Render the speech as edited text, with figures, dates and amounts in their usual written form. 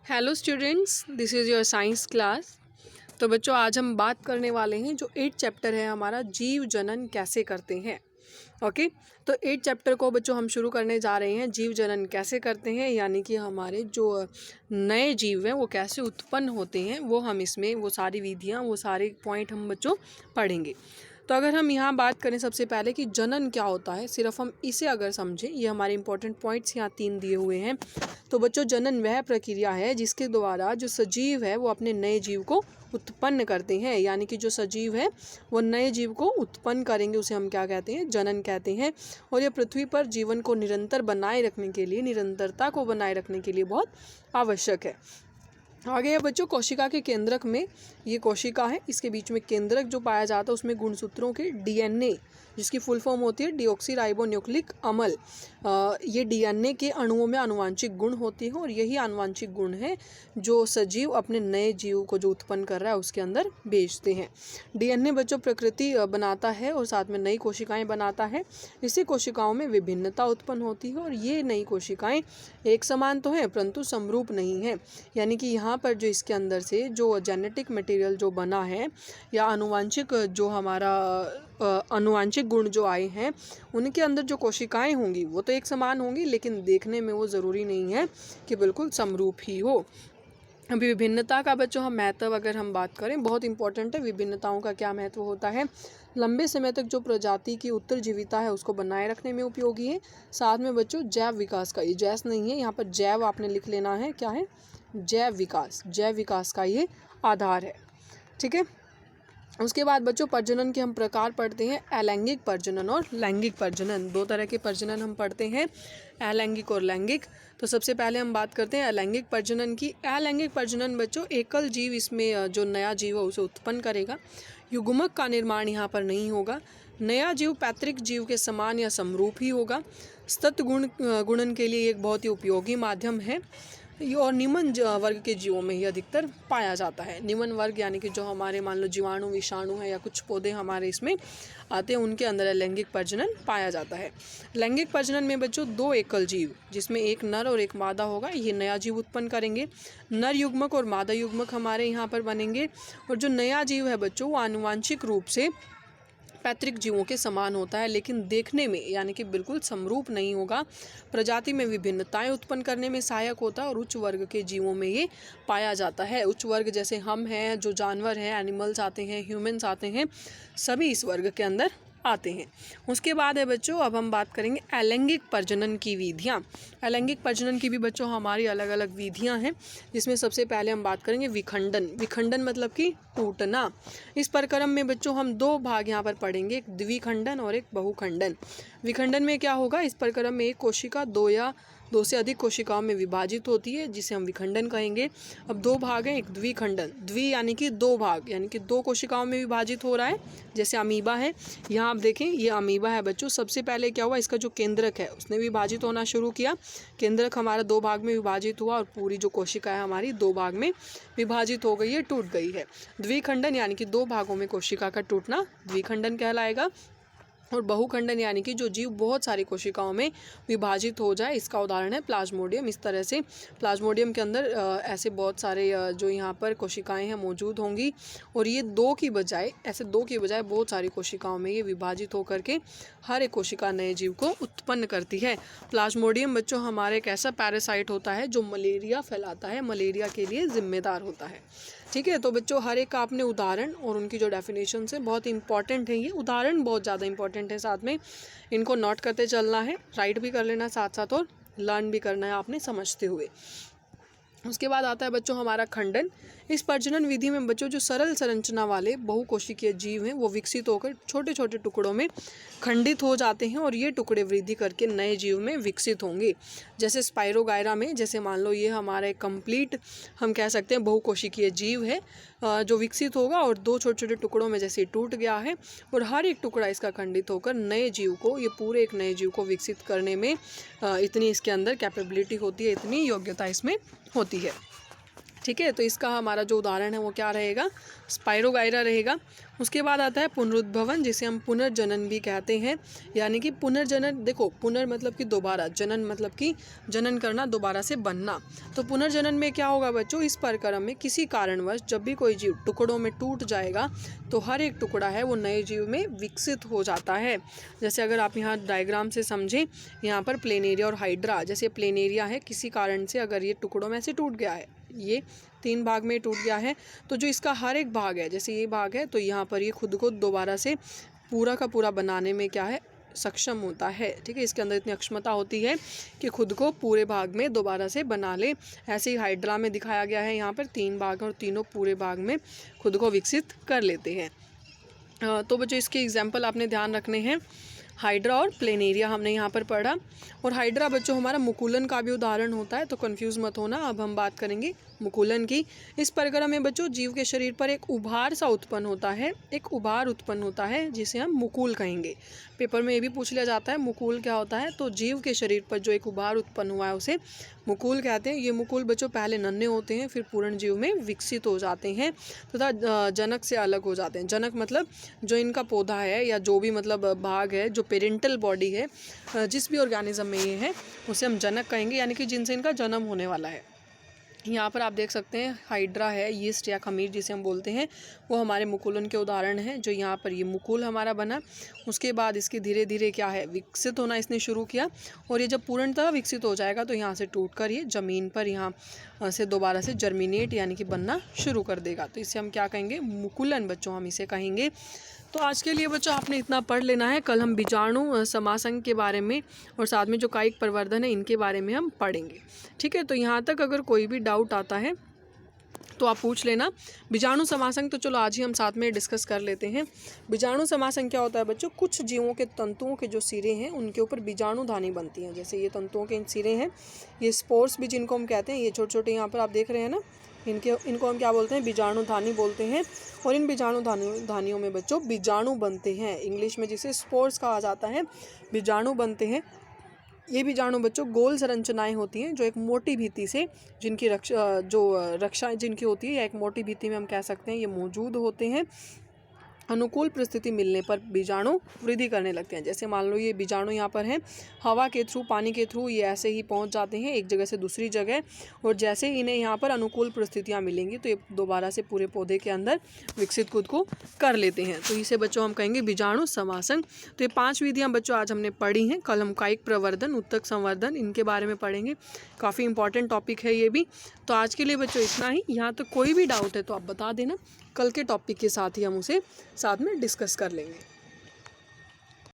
Hello students, this is your science class. तो बच्चों, आज हम बात करने वाले हैं जो 8 चैप्टर है हमारा, जीव जनन कैसे करते हैं। ओके, तो 8 चैप्टर को बच्चों हम शुरू करने जा रहे हैं। जीव जनन कैसे करते हैं, यानी कि हमारे जो नए जीव हैं वो कैसे उत्पन्न होते हैं, वो हम इसमें वो सारी विधियाँ, वो सारे पॉइंट हम बच्चों पढ़ेंगे। तो अगर हम यहाँ बात करें सबसे पहले कि जनन क्या होता है, सिर्फ हम इसे अगर समझें, ये हमारे इंपॉर्टेंट पॉइंट्स यहाँ 3 दिए हुए हैं। तो बच्चों, जनन वह प्रक्रिया है जिसके द्वारा जो सजीव है वो अपने नए जीव को उत्पन्न करते हैं, यानी कि जो सजीव है वो नए जीव को उत्पन्न करेंगे, उसे हम क्या कहते हैं, जनन कहते हैं। और ये पृथ्वी पर जीवन को निरंतर बनाए रखने के लिए, निरंतरता को बनाए रखने के लिए बहुत आवश्यक है। आगे है बच्चों, कोशिका के केंद्रक में, ये कोशिका है, इसके बीच में केंद्रक जो पाया जाता है उसमें गुणसूत्रों के डीएनए, जिसकी फुल फॉर्म होती है डीऑक्सीराइबोन्यूक्लिक अम्ल। ये डीएनए के अणुओं में आनुवांशिक गुण होती है और यही आनुवांशिक गुण है जो सजीव अपने नए जीव को जो उत्पन्न कर रहा है उसके अंदर भेजते हैं। डीएनए बच्चों प्रकृति बनाता है और साथ में नई कोशिकाएं बनाता है। इससे कोशिकाओं में विभिन्नता उत्पन्न होती है और ये नई कोशिकाएं एक समान तो हैं परंतु समरूप नहीं है, यानी कि यहाँ पर जो इसके अंदर से जो जेनेटिक मटेरियल जो बना है या आनुवांशिक जो हमारा आनुवांशिक गुण जो आए हैं उनके अंदर जो कोशिकाएं होंगी वो तो एक समान होंगी, लेकिन देखने में वो ज़रूरी नहीं है कि बिल्कुल समरूप ही हो। अभी विभिन्नता का बच्चों हम महत्व अगर हम बात करें, बहुत इंपॉर्टेंट है। विभिन्नताओं का क्या महत्व होता है, लंबे समय तक जो प्रजाति की उत्तरजीविता है उसको बनाए रखने में उपयोगी है। साथ में बच्चों जैव विकास का, ये जैस नहीं है, यहाँ पर जैव आपने लिख लेना है, क्या है, जैव विकास, जैव विकास का ये आधार है। ठीक है, उसके बाद बच्चों प्रजनन के हम प्रकार पढ़ते हैं, अलैंगिक प्रजनन और लैंगिक प्रजनन। 2 तरह के प्रजनन हम पढ़ते हैं, अलैंगिक और लैंगिक। तो सबसे पहले हम बात करते हैं अलैंगिक प्रजनन की। अलैंगिक प्रजनन बच्चों एकल जीव, इसमें जो नया जीव है उसे उत्पन्न करेगा, युग्मक का निर्माण यहाँ पर नहीं होगा। नया जीव पैतृक जीव के समान या समरूप ही होगा। स्तत गुणन के लिए एक बहुत ही उपयोगी माध्यम है और निम्न वर्ग के जीवों में ही अधिकतर पाया जाता है। निम्न वर्ग यानी कि जो हमारे मान लो जीवाणु, विषाणु है या कुछ पौधे हमारे इसमें आते हैं, उनके अंदर लैंगिक प्रजनन पाया जाता है। लैंगिक प्रजनन में बच्चों 2 एकल जीव जिसमें एक नर और एक मादा होगा, ये नया जीव उत्पन्न करेंगे। नर युग्मक और मादा युग्मक हमारे यहाँ पर बनेंगे और जो नया जीव है बच्चों वो आनुवांशिक रूप से पैतृक जीवों के समान होता है, लेकिन देखने में यानी कि बिल्कुल समरूप नहीं होगा। प्रजाति में विभिन्नताएं उत्पन्न करने में सहायक होता है और उच्च वर्ग के जीवों में ये पाया जाता है। उच्च वर्ग जैसे हम हैं, जो जानवर हैं, एनिमल्स आते हैं, ह्यूमंस आते हैं, सभी इस वर्ग के अंदर आते हैं। उसके बाद है बच्चों, अब हम बात करेंगे अलैंगिक प्रजनन की विधियाँ। अलैंगिक प्रजनन की भी बच्चों हमारी अलग अलग विधियाँ हैं, जिसमें सबसे पहले हम बात करेंगे विखंडन। विखंडन मतलब कि टूटना। इस प्रक्रम में बच्चों हम 2 भाग यहाँ पर पढ़ेंगे, एक द्विखंडन और एक बहुखंडन। विखंडन में क्या होगा, इस प्रक्रम में एक कोशिका 2 या 2 से अधिक कोशिकाओं में विभाजित होती है, जिसे हम विखंडन कहेंगे। अब 2 भाग हैं, एक द्विखंडन, द्वि यानी कि 2 भाग, यानी कि 2 कोशिकाओं में विभाजित हो रहा है, जैसे अमीबा है। यहाँ आप देखें ये अमीबा है बच्चों। सबसे पहले क्या हुआ, इसका जो केंद्रक है उसने विभाजित होना शुरू किया, केंद्रक हमारा 2 भाग में विभाजित हुआ और पूरी जो कोशिका है हमारी 2 भाग में विभाजित हो गई है, टूट गई है। द्विखंडन यानी कि 2 भागों में कोशिका का टूटना द्विखंडन कहलाएगा। और बहुखंडन यानी कि जो जीव बहुत सारी कोशिकाओं में विभाजित हो जाए, इसका उदाहरण है प्लाज्मोडियम। इस तरह से प्लाज्मोडियम के अंदर ऐसे बहुत सारे जो यहाँ पर कोशिकाएं हैं मौजूद होंगी और ये 2 की बजाय, ऐसे 2 की बजाय बहुत सारी कोशिकाओं में ये विभाजित होकर के हर एक कोशिका नए जीव को उत्पन्न करती है। प्लाज्मोडियम बच्चों हमारे एक ऐसा पैरासाइट होता है जो मलेरिया फैलाता है, मलेरिया के लिए जिम्मेदार होता है। ठीक है, तो बच्चों हर एक का आपने उदाहरण और उनकी जो डेफिनेशन है बहुत इंपॉर्टेंट है, ये उदाहरण बहुत ज़्यादा इंपॉर्टेंट है, साथ में इनको नोट करते चलना है, राइट भी कर लेना साथ साथ और लर्न भी करना है आपने समझते हुए। उसके बाद आता है बच्चों हमारा खंडन। इस प्रजनन विधि में बच्चों जो सरल संरचना वाले बहुकोशिकीय जीव हैं वो विकसित होकर छोटे छोटे टुकड़ों में खंडित हो जाते हैं और ये टुकड़े वृद्धि करके नए जीव में विकसित होंगे। जैसे स्पाइरोगायरा में, जैसे मान लो ये हमारा एक कंप्लीट हम कह सकते हैं बहुकोशिकीय जीव है जो विकसित होगा और 2 छोटे छोटे टुकड़ों में जैसे टूट गया है और हर एक टुकड़ा इसका खंडित होकर नए जीव को, ये पूरे एक नए जीव को विकसित करने में इतनी इसके अंदर कैपेबिलिटी होती है, इतनी योग्यता इसमें होती है। ठीक है। तो इसका हमारा जो उदाहरण है वो क्या रहेगा, स्पाइरोगाइरा रहेगा। उसके बाद आता है पुनरुद्भवन, जिसे हम पुनर्जनन भी कहते हैं, यानी कि पुनर्जनन, देखो पुनर मतलब कि दोबारा, जनन मतलब कि जनन करना, दोबारा से बनना। तो पुनर्जनन में क्या होगा बच्चों, इस प्रक्रम में किसी कारणवश जब भी कोई जीव टुकड़ों में टूट जाएगा तो हर एक टुकड़ा है वो नए जीव में विकसित हो जाता है। जैसे अगर आप यहाँ डायग्राम से समझें, यहाँ पर प्लेनेरिया और हाइड्रा, जैसे प्लेनेरिया है किसी कारण से अगर ये टुकड़ों में से टूट गया है, ये 3 भाग में टूट गया है, तो जो इसका हर एक भाग है, जैसे ये भाग है, तो यहाँ पर ये खुद को दोबारा से पूरा का पूरा बनाने में क्या है, सक्षम होता है। ठीक है, इसके अंदर इतनी अक्षमता होती है कि खुद को पूरे भाग में दोबारा से बना ले। ऐसे ही हाइड्रा में दिखाया गया है, यहाँ पर 3 भाग और तीनों पूरे भाग में खुद को विकसित कर लेते हैं। तो बच्चों इसके एग्जाम्पल आपने ध्यान रखने हैं, हाइड्रा और प्लेनेरिया हमने यहाँ पर पढ़ा। और हाइड्रा बच्चों हमारा मुकुलन का भी उदाहरण होता है, तो कंफ्यूज मत होना। अब हम बात करेंगे मुकुलन की। इस प्रक्रम में बच्चों जीव के शरीर पर एक उभार सा उत्पन्न होता है, एक उभार उत्पन्न होता है जिसे हम मुकुल कहेंगे। पेपर में ये भी पूछ लिया जाता है मुकुल क्या होता है, तो जीव के शरीर पर जो एक उभार उत्पन्न हुआ है उसे मुकुल कहते हैं। ये मुकुल बच्चों पहले नन्हे होते हैं, फिर पूर्ण जीव में विकसित हो जाते हैं तथा जनक से अलग हो जाते हैं। जनक मतलब जो इनका पौधा है या जो भी मतलब भाग है, जो पेरेंटल बॉडी है जिस भी ऑर्गेनिज्म में ये है, उसे हम जनक कहेंगे, यानी कि जिनसे इनका जन्म होने वाला है। यहाँ पर आप देख सकते हैं हाइड्रा है, यीस्ट या खमीर जिसे हम बोलते हैं, वो हमारे मुकुलन के उदाहरण हैं। जो यहाँ पर ये मुकुल हमारा बना, उसके बाद इसकी धीरे धीरे क्या है, विकसित होना इसने शुरू किया, और ये जब पूर्णतः विकसित हो जाएगा तो यहाँ से टूटकर ये ज़मीन पर यहाँ से दोबारा से जर्मिनेट यानी कि बनना शुरू कर देगा। तो इसे हम क्या कहेंगे, मुकुलन बच्चों हम इसे कहेंगे। तो आज के लिए बच्चों आपने इतना पढ़ लेना है। कल हम बीजाणु समासंग के बारे में और साथ में जो कायिक प्रवर्धन है इनके बारे में हम पढ़ेंगे। ठीक है, तो यहाँ तक अगर कोई भी डाउट आता है तो आप पूछ लेना। बीजाणु समासंग तो चलो आज ही हम साथ में डिस्कस कर लेते हैं। बीजाणु समासंग क्या होता है बच्चों, कुछ जीवों के तंतुओं के जो सिरे हैं उनके ऊपर बीजाणु धानी बनती हैं। जैसे ये तंतुओं के सिरे हैं, ये स्पोर्स भी जिनको हम कहते हैं, ये छोटे छोटे यहाँ पर आप देख रहे हैं ना, इनको हम क्या बोलते हैं, बीजाणु धानी बोलते हैं। और इन बीजाणु धानियों में बच्चों बीजाणु बनते हैं, इंग्लिश में जिसे स्पोर्स कहा जाता है, बीजाणु बनते हैं। ये बीजाणु बच्चों गोल संरचनाएं होती हैं जो एक मोटी भित्ति से जिनकी रक्षा जिनकी होती है, या एक मोटी भित्ति में हम कह सकते हैं ये मौजूद होते हैं। अनुकूल परिस्थिति मिलने पर बीजाणु वृद्धि करने लगते हैं। जैसे मान लो ये बीजाणु यहाँ पर हैं, हवा के थ्रू, पानी के थ्रू ये ऐसे ही पहुँच जाते हैं एक जगह से दूसरी जगह, और जैसे ही इन्हें यहाँ पर अनुकूल परिस्थितियाँ मिलेंगी तो ये दोबारा से पूरे पौधे के अंदर विकसित खुद को कर लेते हैं। तो इसे बच्चों हम कहेंगे बीजाणु समासन। तो ये 5 विधियाँ बच्चों आज हमने पढ़ी हैं। कल हम कायिक प्रवर्धन, उत्तक संवर्धन इनके बारे में पढ़ेंगे। काफ़ी इंपॉर्टेंट टॉपिक है ये भी। तो आज के लिए बच्चों इतना ही। यहाँ तक कोई भी डाउट है तो आप बता देना, कल के टॉपिक के साथ ही हम उसे साथ में डिस्कस कर लेंगे।